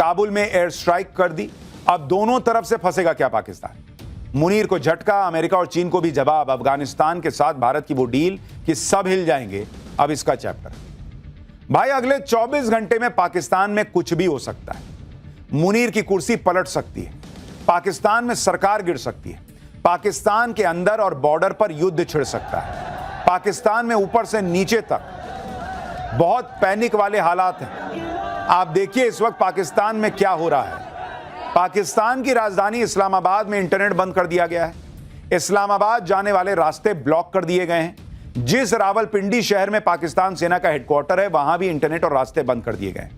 काबुल में air strike कर दी। अब दोनों तरफ से फंसेगा क्या पाकिस्तान? मुनीर को झटका, अमेरिका और चीन को भी जवाब। अफगानिस्तान के साथ भारत की वो डील कि सब हिल जाएंगे, अब इसका चैप्टर। भाई अगले 24 घंटे में पाकिस्तान में कुछ भी हो सकता है। मुनीर की कुर्सी पलट सकती है, पाकिस्तान में सरकार गिर सकती है, पाकिस्तान के अंदर और बॉर्डर पर युद्ध छिड़ सकता है। पाकिस्तान में ऊपर से नीचे तक बहुत पैनिक वाले हालात हैं। आप देखिए इस वक्त पाकिस्तान में क्या हो रहा है। पाकिस्तान की राजधानी इस्लामाबाद में इंटरनेट बंद कर दिया गया है। इस्लामाबाद जाने वाले रास्ते ब्लॉक कर दिए गए हैं। जिस रावलपिंडी शहर में पाकिस्तान सेना का हेडक्वार्टर है, वहां भी इंटरनेट और रास्ते बंद कर दिए गए।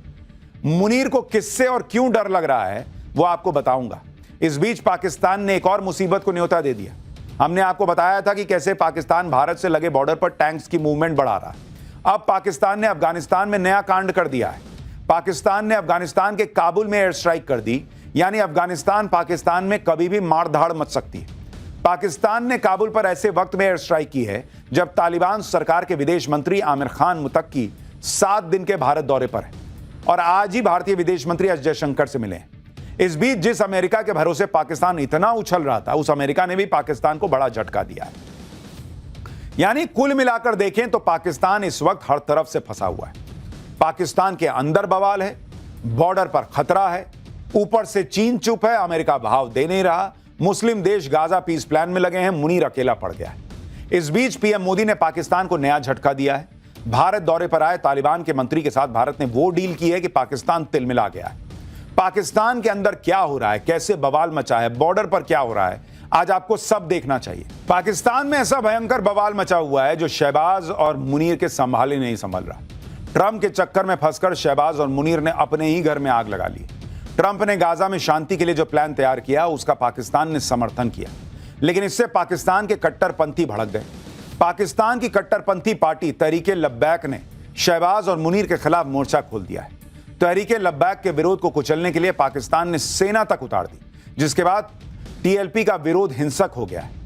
मुनीर को किससे और क्यों डर लग रहा है वो आपको बताऊंगा। इस बीच पाकिस्तान ने एक और मुसीबत को न्योता दे दिया। हमने आपको बताया था कि कैसे पाकिस्तान भारत से लगे बॉर्डर पर टैंक्स की मूवमेंट बढ़ा रहा है। अब पाकिस्तान ने अफगानिस्तान में नया कांड कर दिया है। पाकिस्तान ने अफगानिस्तान के काबुल में एयर स्ट्राइक कर दी, यानी अफगानिस्तान पाकिस्तान में कभी भी मार धाड़ मच सकती है। पाकिस्तान ने काबुल पर ऐसे वक्त में एयर स्ट्राइक की है जब तालिबान सरकार के विदेश मंत्री आमिर खान मुतक्की 7 दिन के भारत दौरे पर है और आज ही भारतीय विदेश मंत्री एस जयशंकर से मिले हैं। इस बीच जिस अमेरिका के भरोसे पाकिस्तान इतना उछल रहा था, उस अमेरिका ने भी पाकिस्तान को बड़ा झटका दिया है। यानी कुल मिलाकर देखें तो पाकिस्तान इस वक्त हर तरफ से फंसा हुआ है। पाकिस्तान के अंदर बवाल है, बॉर्डर पर खतरा है, ऊपर से चीन चुप है, अमेरिका भाव दे नहीं रहा, मुस्लिम देश गाजा पीस प्लान में लगे हैं, मुनीर अकेला पड़ गया है। इस बीच पीएम मोदी ने पाकिस्तान को नया झटका दिया है। भारत दौरे पर आए तालिबान के मंत्री के साथ भारत ने वो डील की है कि पाकिस्तान तिलमिला गया है। पाकिस्तान के अंदर क्या हो रहा है, कैसे बवाल मचा है, बॉर्डर पर क्या हो रहा है, आज आपको सब देखना चाहिए। पाकिस्तान में ऐसा भयंकर बवाल मचा हुआ है जो शहबाज और मुनीर के संभाले नहीं संभल रहा। ट्रंप के चक्कर में फंसकर शहबाज और मुनीर ने अपने ही घर में आग लगा ली। ट्रंप ने गाजा में शांति के लिए जो प्लान तैयार किया उसका पाकिस्तान ने समर्थन किया, लेकिन इससे पाकिस्तान के कट्टरपंथी भड़क गए। पाकिस्तान की कट्टरपंथी पार्टी तहरीके लब्बैक ने शहबाज और मुनीर के खिलाफ मोर्चा खोल दिया है। तहरीके लब्बैक के विरोध को कुचलने के लिए पाकिस्तान ने सेना तक उतार दी, जिसके बाद टीएलपी का विरोध हिंसक हो गया है।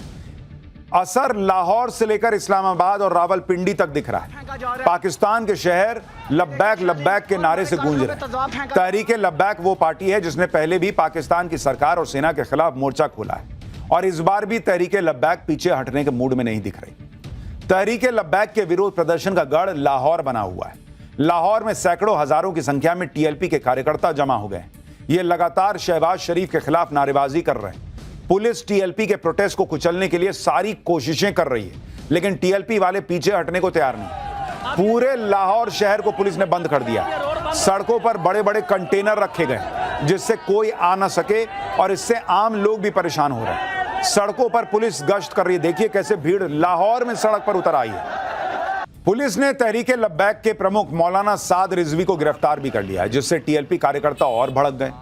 असर लाहौर से लेकर इस्लामाबाद और रावलपिंडी तक दिख रहा है। पाकिस्तान के शहर लब्बैक लब्बैक के नारे से गूंज रहे हैं। तहरीके लब्बैक वो पार्टी है जिसने पहले भी पाकिस्तान की सरकार और सेना के खिलाफ मोर्चा खोला है और इस बार भी तहरीके लब्बैक पीछे हटने के मूड में नहीं दिख रही। तहरीके लब्बैक के विरोध प्रदर्शन का गढ़ लाहौर बना हुआ है। लाहौर में सैकड़ों हजारों की संख्या में टीएलपी के कार्यकर्ता जमा हो गए। ये लगातार शहबाज शरीफ के खिलाफ नारेबाजी कर रहे हैं। पुलिस टीएलपी के प्रोटेस्ट को कुचलने के लिए सारी कोशिशें कर रही है, लेकिन टीएलपी वाले पीछे हटने को तैयार नहीं। पूरे लाहौर शहर को पुलिस ने बंद कर दिया। सड़कों पर बड़े बड़े कंटेनर रखे गए जिससे कोई आ ना सके और इससे आम लोग भी परेशान हो रहे हैं। सड़कों पर पुलिस गश्त कर रही है। देखिए कैसे भीड़ लाहौर में सड़क पर उतर आई है। पुलिस ने तहरीके लब्बैक के प्रमुख मौलाना साद रिजवी को गिरफ्तार भी कर लिया है, जिससे टीएलपी कार्यकर्ता और भड़क गए।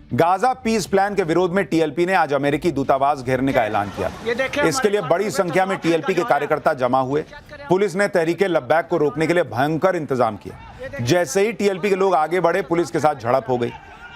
गाजा पीस प्लान के विरोध में टीएलपी ने आज अमेरिकी दूतावास घेरने का ऐलान किया। इसके लिए बड़ी संख्या में टीएलपी के कार्यकर्ता जमा हुए। पुलिस ने तहरीके लब्बैक को रोकने के लिए भयंकर इंतजाम किया। जैसे ही टीएलपी के लोग आगे बढ़े, पुलिस के साथ झड़प हो गई।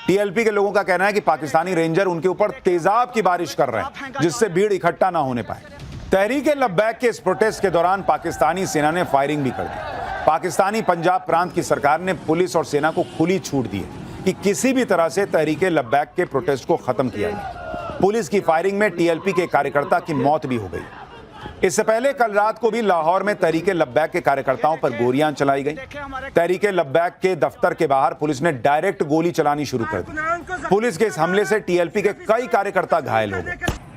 टीएलपी के लोगों का कहना है कि पाकिस्तानी रेंजर उनके ऊपर तेजाब की बारिश कर रहे हैं, जिससे भीड़ इकट्ठा ना होने पाए। तहरीके लब्बैक के इस प्रोटेस्ट के दौरान पाकिस्तानी सेना ने फायरिंग भी कर दी। पाकिस्तानी पंजाब प्रांत की सरकार ने पुलिस और सेना को खुली छूट दी है कि किसी भी तरह से तहरीके लब्बैक के प्रोटेस्ट को खत्म किया जाए। पुलिस की फायरिंग में टीएलपी के कार्यकर्ता की मौत भी हो गई। इससे पहले कल रात को भी लाहौर में तहरीके लब्बैक के कार्यकर्ताओं पर गोलियां चलाई गई। तहरीके लब्बैक के दफ्तर के बाहर पुलिस ने डायरेक्ट गोली चलानी शुरू कर दी। पुलिस के इस हमले से टीएलपी के कई कार्यकर्ता घायल हो गए।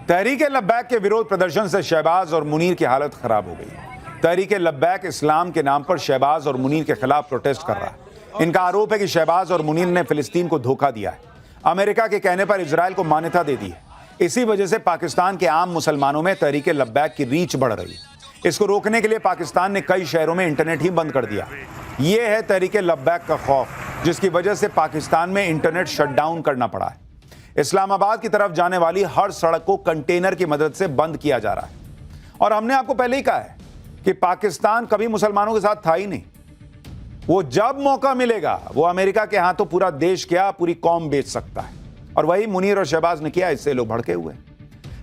तहरीके लब्बैक के विरोध प्रदर्शन से शहबाज और मुनीर की हालत खराब हो गई। तहरीके लब्बैक इस्लाम के नाम पर शहबाज और मुनीर के खिलाफ प्रोटेस्ट कर रहा है। इनका आरोप है कि शहबाज और मुनीर ने फिलिस्तीन को धोखा दिया है, अमेरिका के कहने पर इजराइल को मान्यता दे दी है। इसी वजह से पाकिस्तान के आम मुसलमानों में तहरीके लब्बैक की रीच बढ़ रही है। इसको रोकने के लिए पाकिस्तान ने कई शहरों में इंटरनेट ही बंद कर दिया। ये है तहरीके लब्बैक का खौफ, जिसकी वजह से पाकिस्तान में इंटरनेट शटडाउन करना पड़ा है। इस्लामाबाद की तरफ जाने वाली हर सड़क को कंटेनर की मदद से बंद किया जा रहा है। और हमने आपको पहले ही कहा है कि पाकिस्तान कभी मुसलमानों के साथ था ही नहीं। वो जब मौका मिलेगा वो अमेरिका के हाथों पूरा देश क्या, पूरी कौम बेच सकता है। और वही मुनीर और शहबाज ने किया, इससे लोग भड़के हुए।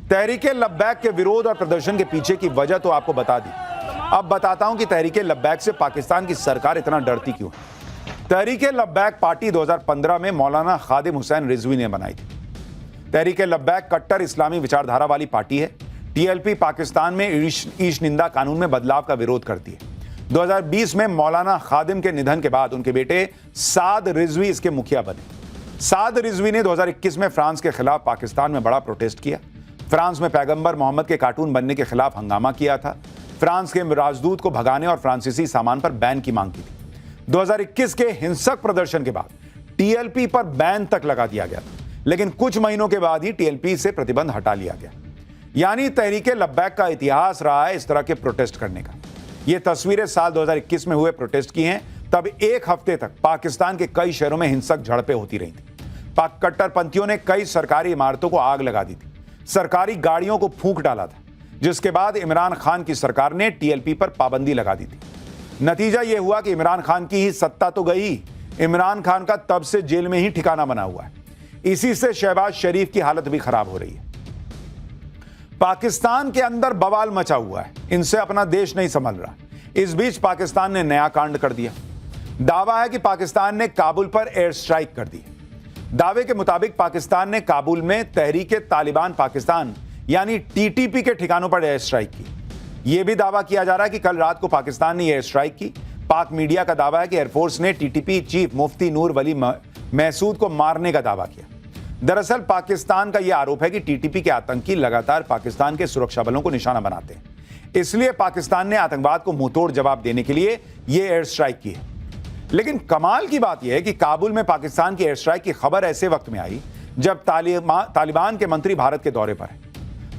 तहरीके लब्बैक के विरोध और प्रदर्शन के पीछे की वजह तो आपको बता दी। अब बताता हूं कि तहरीके लब्बैक से पाकिस्तान की सरकार इतना डरती क्यों। तहरीके लब्बैक पार्टी 2015 में मौलाना खादिम हुसैन रिजवी ने बनाई थी। तहरीके लब्बैक कट्टर इस्लामी विचारधारा वाली पार्टी है। टीएलपी पाकिस्तान में ईश निंदा कानून में बदलाव का विरोध करती है। 2020 में मौलाना खादिम के निधन के बाद उनके बेटे साद रिजवी इसके मुखिया बने। साद रिजवी ने 2021 में फ्रांस के खिलाफ पाकिस्तान में बड़ा प्रोटेस्ट किया। फ्रांस में पैगंबर मोहम्मद के कार्टून बनने के खिलाफ हंगामा किया था। फ्रांस के राजदूत को भगाने और फ्रांसीसी सामान पर बैन की मांग की थी। 2021 के हिंसक प्रदर्शन के बाद टीएलपी पर बैन तक लगा दिया गया था, लेकिन कुछ महीनों के बाद ही टीएलपी से प्रतिबंध हटा लिया गया। यानी तहरीके लब्बैक का इतिहास रहा है इस तरह के प्रोटेस्ट करने का। ये तस्वीरें साल 2021 में हुए प्रोटेस्ट की हैं। तब एक हफ्ते तक पाकिस्तान के कई शहरों में हिंसक झड़पें होती रही थी। पाक कट्टरपंथियों ने कई सरकारी इमारतों को आग लगा दी थी, सरकारी गाड़ियों को फूंक डाला था, जिसके बाद इमरान खान की सरकार ने टीएलपी पर पाबंदी लगा दी थी। नतीजा यह हुआ कि इमरान खान की ही सत्ता तो गई, इमरान खान का तब से जेल में ही ठिकाना बना हुआ है। इसी से शहबाज शरीफ की हालत भी खराब हो रही है। पाकिस्तान के अंदर बवाल मचा हुआ है, इनसे अपना देश नहीं संभल रहा। इस बीच पाकिस्तान ने नया कांड कर दिया। दावा है कि पाकिस्तान ने काबुल पर एयर स्ट्राइक कर दी। दावे के मुताबिक पाकिस्तान ने काबुल में तहरीके तालिबान पाकिस्तान यानी टीटीपी के ठिकानों पर एयर स्ट्राइक की। यह भी दावा किया जा रहा है कि कल रात को पाकिस्तान ने एयर स्ट्राइक की। पाक मीडिया का दावा है कि एयरफोर्स ने टीटीपी चीफ मुफ्ती नूर वली महसूद को मारने का दावा किया। दरअसल पाकिस्तान का यह आरोप है कि टीटीपी के आतंकी लगातार पाकिस्तान के सुरक्षा बलों को निशाना बनाते हैं, इसलिए पाकिस्तान ने आतंकवाद को मुंहतोड़ जवाब देने के लिए यह एयर स्ट्राइक की है। लेकिन कमाल की बात यह है कि काबुल में पाकिस्तान की एयर स्ट्राइक की खबर ऐसे वक्त में आई जब तालिबान के मंत्री भारत के दौरे पर हैं।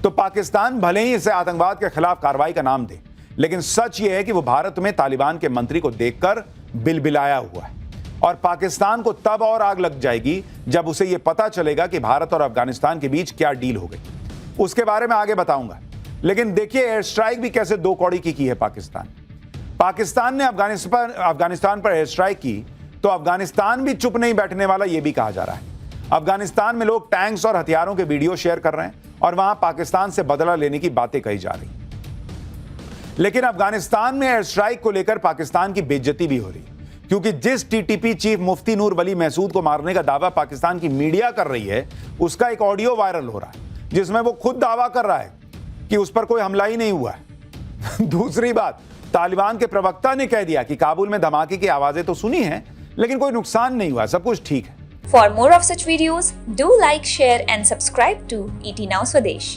तो पाकिस्तान भले ही इसे आतंकवाद के खिलाफ कार्रवाई का नाम दे, लेकिन सच यह है कि वो भारत में तालिबान के मंत्री को देखकर बिलबिलाया हुआ है। और पाकिस्तान को तब और आग लग जाएगी जब उसे यह पता चलेगा कि भारत और अफगानिस्तान के बीच क्या डील हो गई। उसके बारे में आगे बताऊंगा। लेकिन देखिए एयर स्ट्राइक भी कैसे दो कौड़ी की है पाकिस्तान ने अफगानिस्तान पर एयर स्ट्राइक की तो अफगानिस्तान भी चुप नहीं बैठने वाला, यह भी कहा जा रहा है। अफगानिस्तान में लोग टैंक्स और हथियारों के वीडियो शेयर कर रहे हैं और वहां पाकिस्तान से बदला लेने की बातें कही जा रही। लेकिन अफगानिस्तान में एयर स्ट्राइक को लेकर पाकिस्तान की बेइज्जती भी हो रही, क्योंकि जिस टीटीपी चीफ मुफ्ती नूर वली महसूद को मारने का दावा पाकिस्तान की मीडिया कर रही है, उसका एक ऑडियो वायरल हो रहा है जिसमें वो खुद दावा कर रहा है कि उस पर कोई हमला ही नहीं हुआ है। दूसरी बात, तालिबान के प्रवक्ता ने कह दिया कि काबुल में धमाके की आवाजें तो सुनी हैं, लेकिन कोई नुकसान नहीं हुआ, सब कुछ ठीक है। For more of such videos, do like, share and subscribe to ET Now Swadesh.